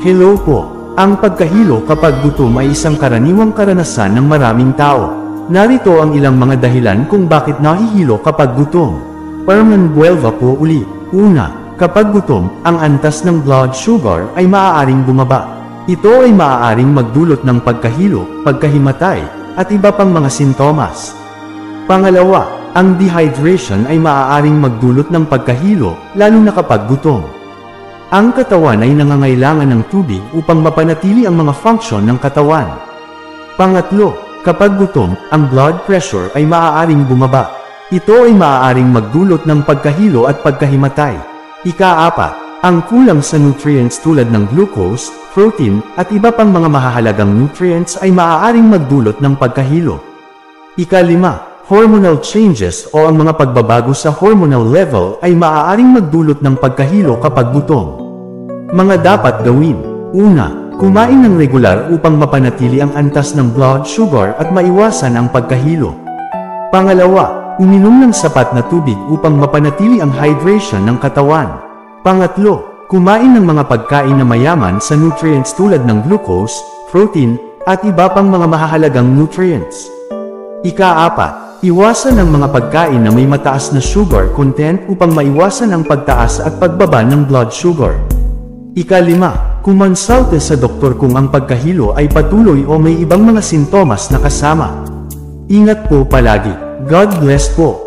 Hello po! Ang pagkahilo kapag gutom ay isang karaniwang karanasan ng maraming tao. Narito ang ilang mga dahilan kung bakit nahihilo kapag gutom. Herman Buelva po uli. Una, kapag gutom, ang antas ng blood sugar ay maaaring bumaba. Ito ay maaaring magdulot ng pagkahilo, pagkahimatay, at iba pang mga sintomas. Pangalawa, ang dehydration ay maaaring magdulot ng pagkahilo, lalo na kapag gutom. Ang katawan ay nangangailangan ng tubig upang mapanatili ang mga function ng katawan. Pangatlo, kapag gutom, ang blood pressure ay maaaring bumaba. Ito ay maaaring magdulot ng pagkahilo at pagkahimatay. Ika-apat, ang kulang sa nutrients tulad ng glucose, protein, at iba pang mga mahahalagang nutrients ay maaaring magdulot ng pagkahilo. Ika-lima, hormonal changes o ang mga pagbabago sa hormonal level ay maaaring magdulot ng pagkahilo kapag gutom. Mga dapat gawin. Una, kumain ng regular upang mapanatili ang antas ng blood sugar at maiwasan ang pagkahilo. Pangalawa, uminom ng sapat na tubig upang mapanatili ang hydration ng katawan. Pangatlo, kumain ng mga pagkain na mayaman sa nutrients tulad ng glucose, protein, at iba pang mga mahahalagang nutrients. Ika-apat, iwasan ang mga pagkain na may mataas na sugar content upang maiwasan ang pagtaas at pagbaba ng blood sugar. Ika-lima, kumonsulte sa doktor kung ang pagkahilo ay patuloy o may ibang mga sintomas na kasama. Ingat po palagi. God bless po.